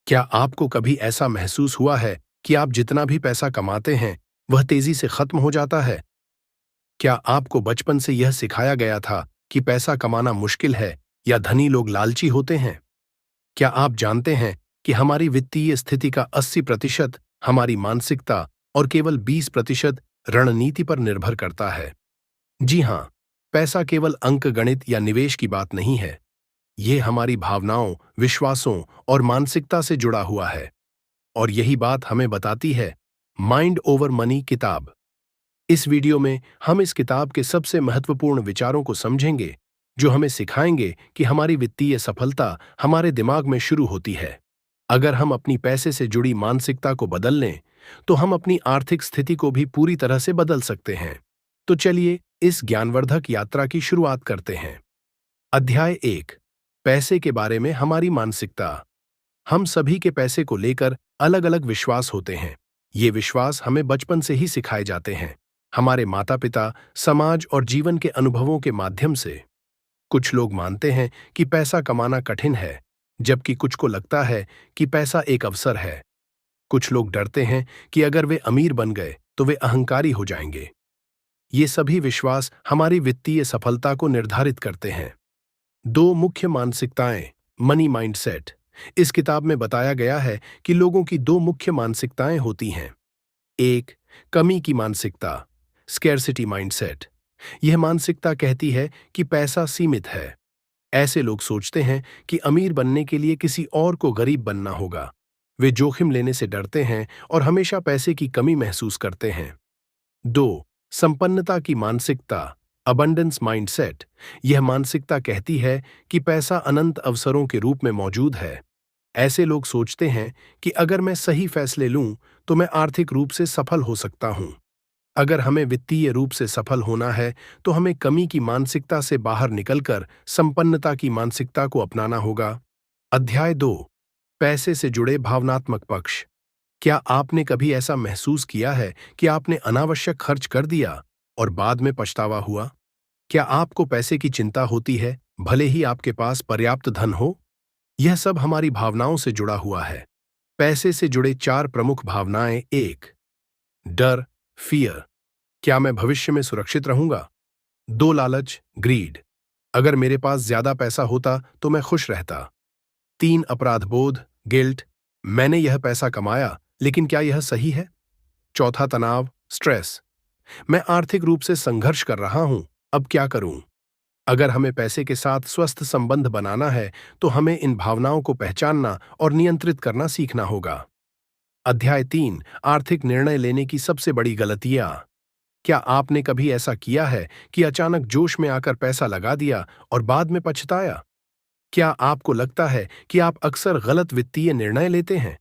क्या आपको कभी ऐसा महसूस हुआ है कि आप जितना भी पैसा कमाते हैं, वह तेजी से खत्म हो जाता है? क्या आपको बचपन से यह सिखाया गया था कि पैसा कमाना मुश्किल है या धनी लोग लालची होते हैं? क्या आप जानते हैं कि हमारी वित्तीय स्थिति का 80% हमारी मानसिकता और केवल 20% रणनीति पर निर्भर करता है? जी हाँ, पैसा केवल अंकगणित या निवेश की बात नहीं है। ये हमारी भावनाओं, विश्वासों और मानसिकता से जुड़ा हुआ है। और यही बात हमें बताती है माइंड ओवर मनी किताब। इस वीडियो में हम इस किताब के सबसे महत्वपूर्ण विचारों को समझेंगे, जो हमें सिखाएंगे कि हमारी वित्तीय सफलता हमारे दिमाग में शुरू होती है। अगर हम अपनी पैसे से जुड़ी मानसिकता को बदल लें, तो हम अपनी आर्थिक स्थिति को भी पूरी तरह से बदल सकते हैं। तो चलिए इस ज्ञानवर्धक यात्रा की शुरुआत करते हैं। अध्याय 1, पैसे के बारे में हमारी मानसिकता। हम सभी के पैसे को लेकर अलग अलग विश्वास होते हैं। ये विश्वास हमें बचपन से ही सिखाए जाते हैं, हमारे माता पिता, समाज और जीवन के अनुभवों के माध्यम से। कुछ लोग मानते हैं कि पैसा कमाना कठिन है, जबकि कुछ को लगता है कि पैसा एक अवसर है। कुछ लोग डरते हैं कि अगर वे अमीर बन गए तो वे अहंकारी हो जाएंगे। ये सभी विश्वास हमारी वित्तीय सफलता को निर्धारित करते हैं। दो मुख्य मानसिकताएं, मनी माइंडसेट। इस किताब में बताया गया है कि लोगों की दो मुख्य मानसिकताएं होती हैं। एक, कमी की मानसिकता, स्कैर्सिटी माइंडसेट। यह मानसिकता कहती है कि पैसा सीमित है। ऐसे लोग सोचते हैं कि अमीर बनने के लिए किसी और को गरीब बनना होगा। वे जोखिम लेने से डरते हैं और हमेशा पैसे की कमी महसूस करते हैं। दो, संपन्नता की मानसिकता, अबंडेंस माइंडसेट। यह मानसिकता कहती है कि पैसा अनंत अवसरों के रूप में मौजूद है। ऐसे लोग सोचते हैं कि अगर मैं सही फैसले लूं तो मैं आर्थिक रूप से सफल हो सकता हूं। अगर हमें वित्तीय रूप से सफल होना है तो हमें कमी की मानसिकता से बाहर निकलकर संपन्नता की मानसिकता को अपनाना होगा। अध्याय 2, पैसे से जुड़े भावनात्मक पक्ष। क्या आपने कभी ऐसा महसूस किया है कि आपने अनावश्यक खर्च कर दिया और बाद में पछतावा हुआ? क्या आपको पैसे की चिंता होती है, भले ही आपके पास पर्याप्त धन हो? यह सब हमारी भावनाओं से जुड़ा हुआ है। पैसे से जुड़े 4 प्रमुख भावनाएं। 1, डर, फियर। क्या मैं भविष्य में सुरक्षित रहूंगा? 2, लालच, ग्रीड। अगर मेरे पास ज्यादा पैसा होता तो मैं खुश रहता। 3, अपराध बोध, गिल्ट। मैंने यह पैसा कमाया, लेकिन क्या यह सही है? 4, तनाव, स्ट्रेस। मैं आर्थिक रूप से संघर्ष कर रहा हूं, अब क्या करूं? अगर हमें पैसे के साथ स्वस्थ संबंध बनाना है तो हमें इन भावनाओं को पहचानना और नियंत्रित करना सीखना होगा। अध्याय 3, आर्थिक निर्णय लेने की सबसे बड़ी गलतियां। क्या आपने कभी ऐसा किया है कि अचानक जोश में आकर पैसा लगा दिया और बाद में पछताया? क्या आपको लगता है कि आप अक्सर गलत वित्तीय निर्णय लेते हैं?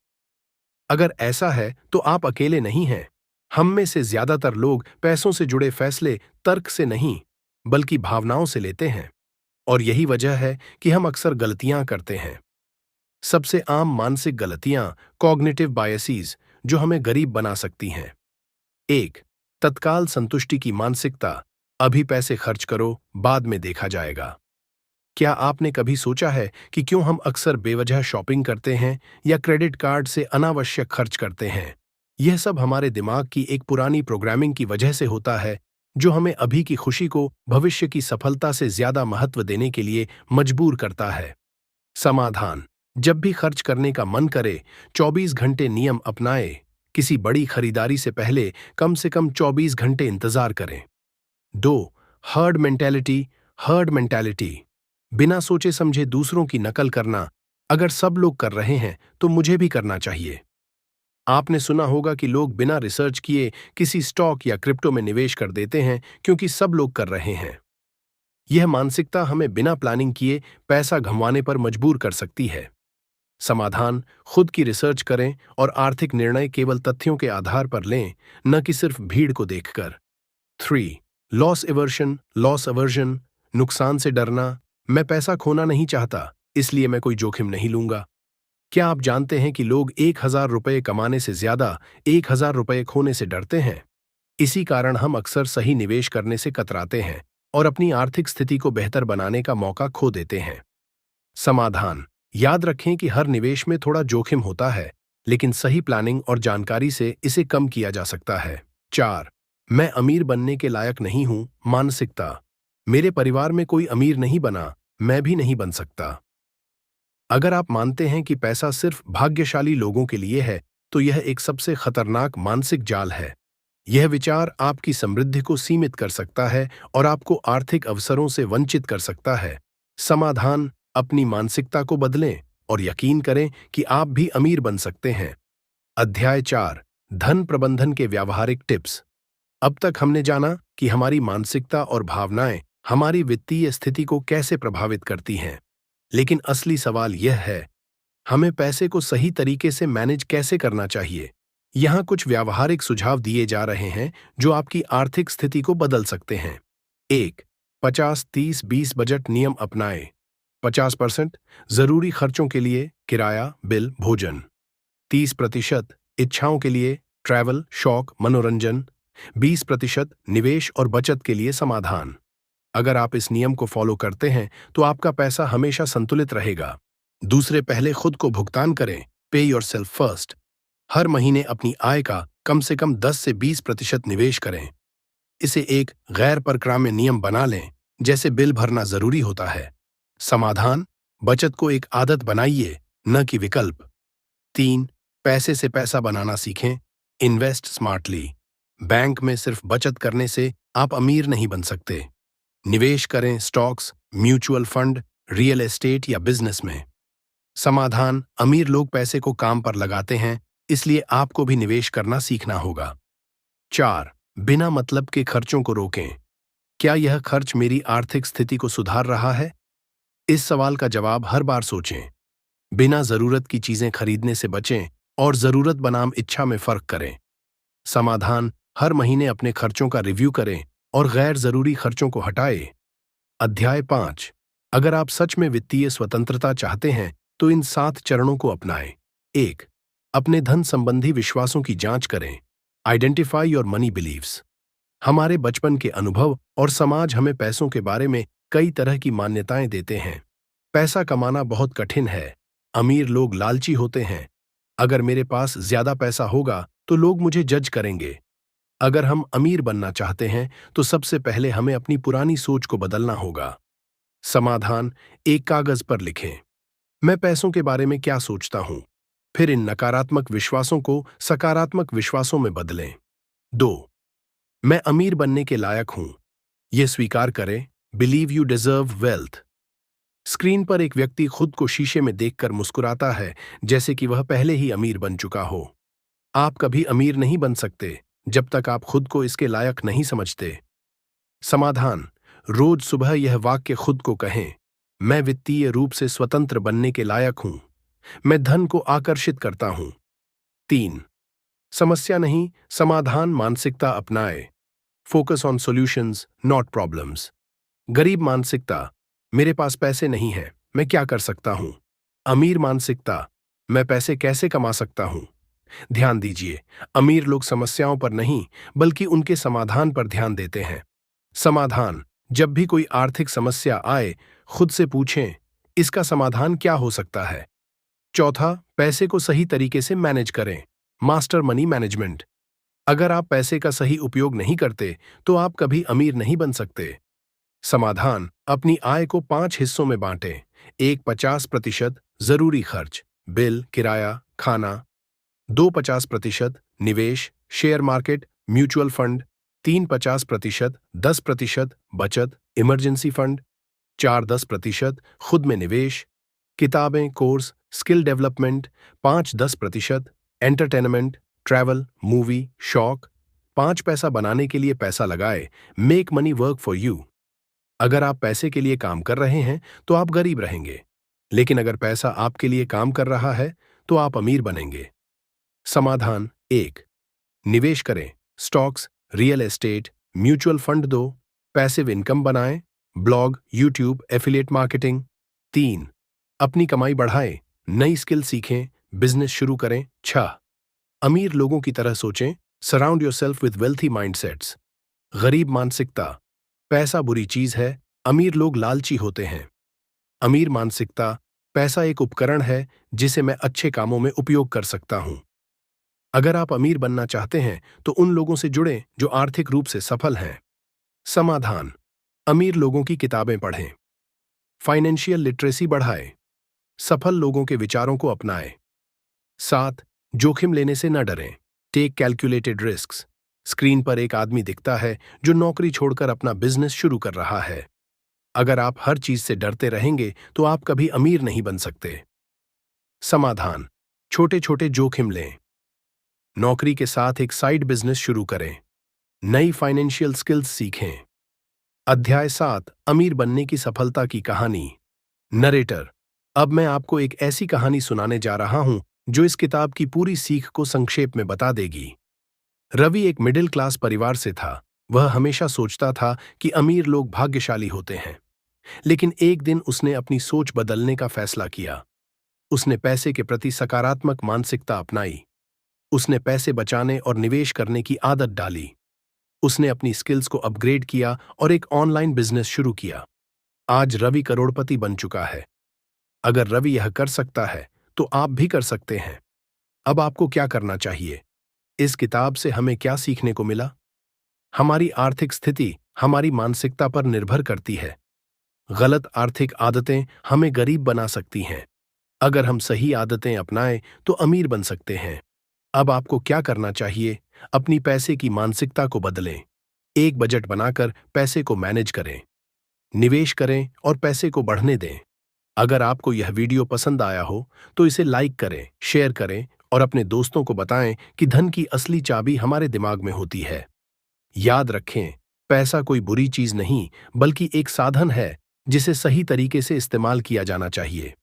अगर ऐसा है तो आप अकेले नहीं हैं। हम में से ज्यादातर लोग पैसों से जुड़े फैसले तर्क से नहीं, बल्कि भावनाओं से लेते हैं। और यही वजह है कि हम अक्सर गलतियां करते हैं। सबसे आम मानसिक गलतियां, कॉग्निटिव बायसीज, जो हमें गरीब बना सकती हैं। 1, तत्काल संतुष्टि की मानसिकता। अभी पैसे खर्च करो, बाद में देखा जाएगा। क्या आपने कभी सोचा है कि क्यों हम अक्सर बेवजह शॉपिंग करते हैं या क्रेडिट कार्ड से अनावश्यक खर्च करते हैं? यह सब हमारे दिमाग की एक पुरानी प्रोग्रामिंग की वजह से होता है, जो हमें अभी की खुशी को भविष्य की सफलता से ज्यादा महत्व देने के लिए मजबूर करता है। समाधान: जब भी खर्च करने का मन करे, 24 घंटे नियम अपनाएं। किसी बड़ी खरीदारी से पहले कम से कम 24 घंटे इंतजार करें। 2, हर्ड मेंटेलिटी, हर्ड मेंटेलिटी। बिना सोचे समझे दूसरों की नकल करना। अगर सब लोग कर रहे हैं तो मुझे भी करना चाहिए। आपने सुना होगा कि लोग बिना रिसर्च किए किसी स्टॉक या क्रिप्टो में निवेश कर देते हैं क्योंकि सब लोग कर रहे हैं। यह मानसिकता हमें बिना प्लानिंग किए पैसा गंवाने पर मजबूर कर सकती है। समाधान: खुद की रिसर्च करें और आर्थिक निर्णय केवल तथ्यों के आधार पर लें, न कि सिर्फ भीड़ को देखकर। 3, लॉस एवर्शन, लॉस अवर्जन। नुकसान से डरना। मैं पैसा खोना नहीं चाहता, इसलिए मैं कोई जोखिम नहीं लूंगा। क्या आप जानते हैं कि लोग 1000 रुपये कमाने से ज्यादा 1000 रुपये खोने से डरते हैं? इसी कारण हम अक्सर सही निवेश करने से कतराते हैं और अपनी आर्थिक स्थिति को बेहतर बनाने का मौका खो देते हैं। समाधान: याद रखें कि हर निवेश में थोड़ा जोखिम होता है, लेकिन सही प्लानिंग और जानकारी से इसे कम किया जा सकता है। 4. मैं अमीर बनने के लायक नहीं हूं, मानसिकता। मेरे परिवार में कोई अमीर नहीं बना, मैं भी नहीं बन सकता। अगर आप मानते हैं कि पैसा सिर्फ भाग्यशाली लोगों के लिए है, तो यह एक सबसे खतरनाक मानसिक जाल है। यह विचार आपकी समृद्धि को सीमित कर सकता है और आपको आर्थिक अवसरों से वंचित कर सकता है। समाधान: अपनी मानसिकता को बदलें और यकीन करें कि आप भी अमीर बन सकते हैं। अध्याय 4: धन प्रबंधन के व्यावहारिक टिप्स। अब तक हमने जाना कि हमारी मानसिकता और भावनाएं हमारी वित्तीय स्थिति को कैसे प्रभावित करती हैं। लेकिन असली सवाल यह है, हमें पैसे को सही तरीके से मैनेज कैसे करना चाहिए। यहाँ कुछ व्यावहारिक सुझाव दिए जा रहे हैं जो आपकी आर्थिक स्थिति को बदल सकते हैं। 1. 50-30-20 बजट नियम अपनाएं। 50% जरूरी खर्चों के लिए, किराया, बिल, भोजन। 30% इच्छाओं के लिए, ट्रैवल, शौक, मनोरंजन। 20% निवेश और बचत के लिए, समाधान। अगर आप इस नियम को फॉलो करते हैं तो आपका पैसा हमेशा संतुलित रहेगा। दूसरे पहले खुद को भुगतान करें। पे योरसेल्फ फर्स्ट। हर महीने अपनी आय का कम से कम 10 से 20% निवेश करें। इसे एक गैर परक्राम्य नियम बना लें, जैसे बिल भरना जरूरी होता है। समाधान: बचत को एक आदत बनाइए, न कि विकल्प। 3. पैसे से पैसा बनाना सीखें। Invest smartly. बैंक में सिर्फ बचत करने से आप अमीर नहीं बन सकते। निवेश करें stocks, mutual fund, real estate या बिजनेस में। समाधान: अमीर लोग पैसे को काम पर लगाते हैं, इसलिए आपको भी निवेश करना सीखना होगा। 4. बिना मतलब के खर्चों को रोकें। क्या यह खर्च मेरी आर्थिक स्थिति को सुधार रहा है? इस सवाल का जवाब हर बार सोचें। बिना जरूरत की चीजें खरीदने से बचें और जरूरत बनाम इच्छा में फर्क करें। समाधान: हर महीने अपने खर्चों का रिव्यू करें और गैर जरूरी खर्चों को हटाएं। अध्याय 5: अगर आप सच में वित्तीय स्वतंत्रता चाहते हैं तो इन 7 चरणों को अपनाएं। 1. अपने धन संबंधी विश्वासों की जांच करें। Identify your money believes. हमारे बचपन के अनुभव और समाज हमें पैसों के बारे में कई तरह की मान्यताएं देते हैं। पैसा कमाना बहुत कठिन है। अमीर लोग लालची होते हैं। अगर मेरे पास ज्यादा पैसा होगा तो लोग मुझे जज करेंगे। अगर हम अमीर बनना चाहते हैं तो सबसे पहले हमें अपनी पुरानी सोच को बदलना होगा। समाधान: एक कागज पर लिखें। मैं पैसों के बारे में क्या सोचता हूं। फिर इन नकारात्मक विश्वासों को सकारात्मक विश्वासों में बदलें। 2. मैं अमीर बनने के लायक हूं। यह स्वीकार करें। Believe you deserve wealth. Screen पर एक व्यक्ति खुद को शीशे में देखकर मुस्कुराता है, जैसे कि वह पहले ही अमीर बन चुका हो। आप कभी अमीर नहीं बन सकते जब तक आप खुद को इसके लायक नहीं समझते। समाधान: रोज सुबह यह वाक्य खुद को कहें। मैं वित्तीय रूप से स्वतंत्र बनने के लायक हूं। मैं धन को आकर्षित करता हूं। 3. समस्या नहीं, समाधान मानसिकता अपनाए। Focus on solutions, not problems. गरीब मानसिकता: मेरे पास पैसे नहीं है, मैं क्या कर सकता हूं। अमीर मानसिकता: मैं पैसे कैसे कमा सकता हूं। ध्यान दीजिए, अमीर लोग समस्याओं पर नहीं बल्कि उनके समाधान पर ध्यान देते हैं। समाधान: जब भी कोई आर्थिक समस्या आए, खुद से पूछें, इसका समाधान क्या हो सकता है। 4. पैसे को सही तरीके से मैनेज करें। Master money management. अगर आप पैसे का सही उपयोग नहीं करते तो आप कभी अमीर नहीं बन सकते। समाधान: अपनी आय को 5 हिस्सों में बांटें। 1. 50% जरूरी खर्च, बिल, किराया, खाना। 2. 50% निवेश, शेयर मार्केट, म्यूचुअल फंड। 3. 50%, 10% बचत, इमरजेंसी फंड। 4. 10% खुद में निवेश, किताबें, course, skill development. 5. 10% entertainment, travel, movie, शौक। 5 पैसा बनाने के लिए पैसा लगाए। Make money work for you. अगर आप पैसे के लिए काम कर रहे हैं तो आप गरीब रहेंगे, लेकिन अगर पैसा आपके लिए काम कर रहा है तो आप अमीर बनेंगे। समाधान: 1. निवेश करें। Stocks, real estate, mutual fund. 2. Passive income बनाएं। Blog, YouTube, affiliate marketing. 3. अपनी कमाई बढ़ाएं। नई स्किल सीखें, बिजनेस शुरू करें। 6. अमीर लोगों की तरह सोचें। Surround yourself with wealthy mindsets. गरीब मानसिकता: पैसा बुरी चीज है, अमीर लोग लालची होते हैं। अमीर मानसिकता: पैसा एक उपकरण है जिसे मैं अच्छे कामों में उपयोग कर सकता हूं। अगर आप अमीर बनना चाहते हैं तो उन लोगों से जुड़ें जो आर्थिक रूप से सफल हैं। समाधान: अमीर लोगों की किताबें पढ़ें। फाइनेंशियल लिटरेसी बढ़ाएं। सफल लोगों के विचारों को अपनाएं। 7. जोखिम लेने से न डरें। Take calculated risks. स्क्रीन पर एक आदमी दिखता है जो नौकरी छोड़कर अपना बिजनेस शुरू कर रहा है। अगर आप हर चीज से डरते रहेंगे तो आप कभी अमीर नहीं बन सकते। समाधान: छोटे छोटे जोखिम लें। नौकरी के साथ एक साइड बिजनेस शुरू करें। नई फाइनेंशियल स्किल्स सीखें। अध्याय 7: अमीर बनने की सफलता की कहानी। नरेटर: अब मैं आपको एक ऐसी कहानी सुनाने जा रहा हूं जो इस किताब की पूरी सीख को संक्षेप में बता देगी। रवि एक मिडिल क्लास परिवार से था। वह हमेशा सोचता था कि अमीर लोग भाग्यशाली होते हैं। लेकिन एक दिन उसने अपनी सोच बदलने का फैसला किया। उसने पैसे के प्रति सकारात्मक मानसिकता अपनाई। उसने पैसे बचाने और निवेश करने की आदत डाली। उसने अपनी स्किल्स को अपग्रेड किया और एक ऑनलाइन बिजनेस शुरू किया। आज रवि करोड़पति बन चुका है। अगर रवि यह कर सकता है तो आप भी कर सकते हैं। अब आपको क्या करना चाहिए? इस किताब से हमें क्या सीखने को मिला? हमारी आर्थिक स्थिति हमारी मानसिकता पर निर्भर करती है। गलत आर्थिक आदतें हमें गरीब बना सकती हैं। अगर हम सही आदतें अपनाएं तो अमीर बन सकते हैं। अब आपको क्या करना चाहिए? अपनी पैसे की मानसिकता को बदलें। एक बजट बनाकर पैसे को मैनेज करें। निवेश करें और पैसे को बढ़ने दें। अगर आपको यह वीडियो पसंद आया हो तो इसे लाइक करें, शेयर करें और अपने दोस्तों को बताएं कि धन की असली चाबी हमारे दिमाग में होती है। याद रखें, पैसा कोई बुरी चीज नहीं बल्कि एक साधन है जिसे सही तरीके से इस्तेमाल किया जाना चाहिए।